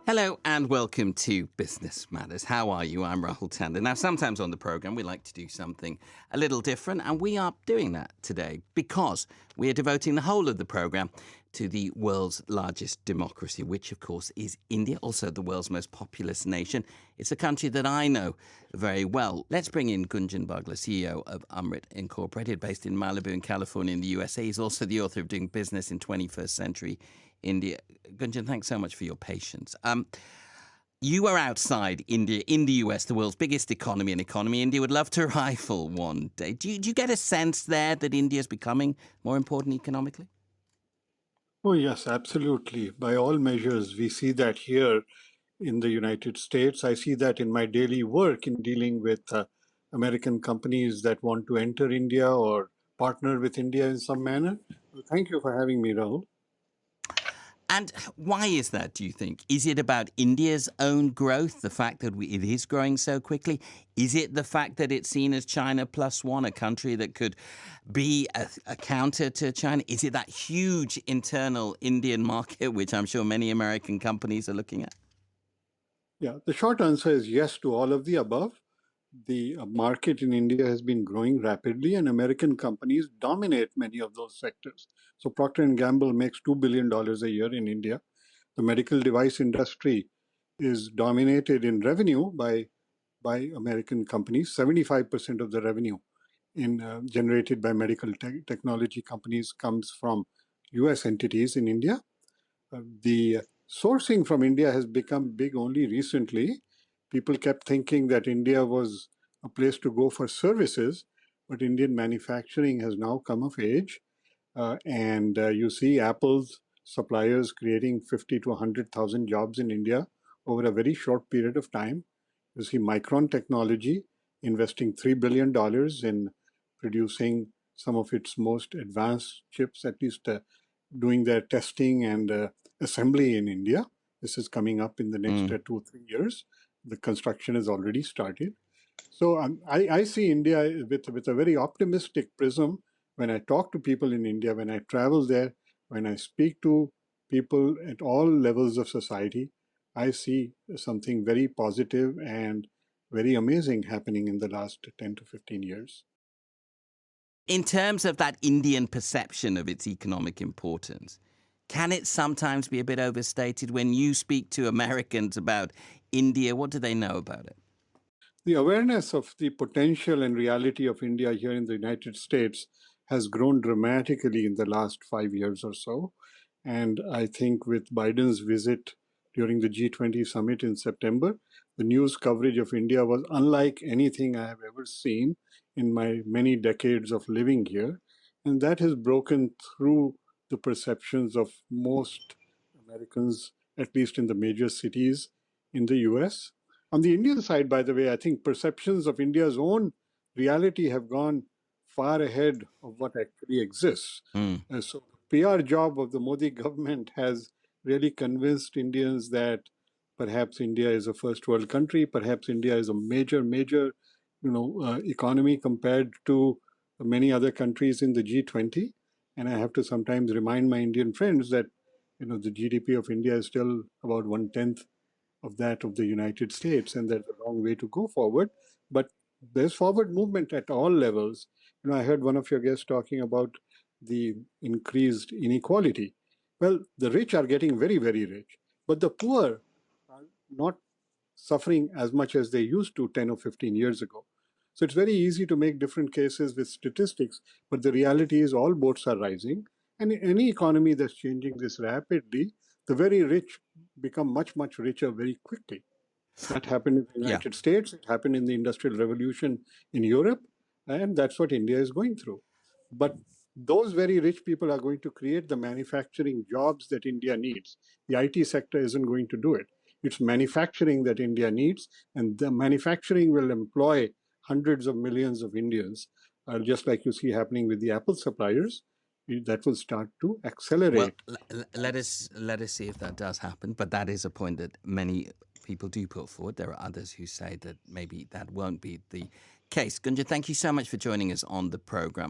Hello and welcome to Business Matters. How are you? I'm Rahul Tandon. Now, sometimes on the program, we like to do something a little different, and we are doing that today because we are devoting the whole of the program to the world's largest democracy, which, of course, is India, also the world's most populous nation. It's a country that I know very well. Let's bring in Gunjan Bagla, CEO of Amritt Incorporated, based in Malibu in California in the USA. He's also the author of Doing Business in 21st Century India. Gunjan, thanks so much for your patience. You are outside India, in the US, the world's biggest economy. India would love to rival one day. Do you get a sense there that India is becoming more important economically? Oh, yes, absolutely. By all measures, we see that here in the United States. I see that in my daily work in dealing with American companies that want to enter India or partner with India in some manner. Well, thank you for having me, Rahul. And why is that, do you think? Is it about India's own growth, the fact that it is growing so quickly? Is it the fact that it's seen as China plus one, a country that could be a counter to China? Is it that huge internal Indian market, which I'm sure many American companies are looking at? Yeah, the short answer is yes to all of the above. The market in India has been growing rapidly, and American companies dominate many of those sectors. So Procter and Gamble makes $2 billion a year in India. The medical device industry is dominated in revenue by American companies. 75% of the revenue generated by medical technology companies comes from US entities in India. The sourcing from India has become big only recently. People kept thinking that India was a place to go for services, but Indian manufacturing has now come of age. And you see Apple's suppliers creating 50 to 100,000 jobs in India over a very short period of time. You see Micron Technology investing $3 billion in producing some of its most advanced chips, at least doing their testing and assembly in India. This is coming up in the next 2 or 3 years. The construction has already started. So I see India with a very optimistic prism. When I talk to people in India, when I travel there, when I speak to people at all levels of society, I see something very positive and very amazing happening in the last 10 to 15 years. In terms of that Indian perception of its economic importance, can it sometimes be a bit overstated when you speak to Americans about India? What do they know about it? The awareness of the potential and reality of India here in the United States has grown dramatically in the last 5 years or so. And I think with Biden's visit during the G20 summit in September, the news coverage of India was unlike anything I have ever seen in my many decades of living here. And that has broken through the perceptions of most Americans, at least in the major cities in the US. On the Indian side, by the way, I think perceptions of India's own reality have gone far ahead of what actually exists. So the PR job of the Modi government has really convinced Indians that perhaps India is a first world country, perhaps India is a major, economy compared to many other countries in the G20. And I have to sometimes remind my Indian friends that, the GDP of India is still about 1/10 of that of the United States, and there's a long way to go forward. But there's forward movement at all levels. I heard one of your guests talking about the increased inequality. Well, the rich are getting very, very rich, but the poor are not suffering as much as they used to 10 or 15 years ago. So it's very easy to make different cases with statistics, but the reality is all boats are rising. And in any economy that's changing this rapidly, the very rich become much richer very quickly. That happened in the Yeah. United States, it happened in the Industrial Revolution in Europe, and that's what India is going through. But those very rich people are going to create the manufacturing jobs that India needs. The IT sector isn't going to do it. It's manufacturing that India needs, and the manufacturing will employ hundreds of millions of Indians, just like you see happening with the Apple suppliers. That will start to Well, accelerate. let us see if that does happen. But that is a point that many people do put forward. There are others who say that maybe that won't be the case. Gunjan, thank you so much for joining us on the program.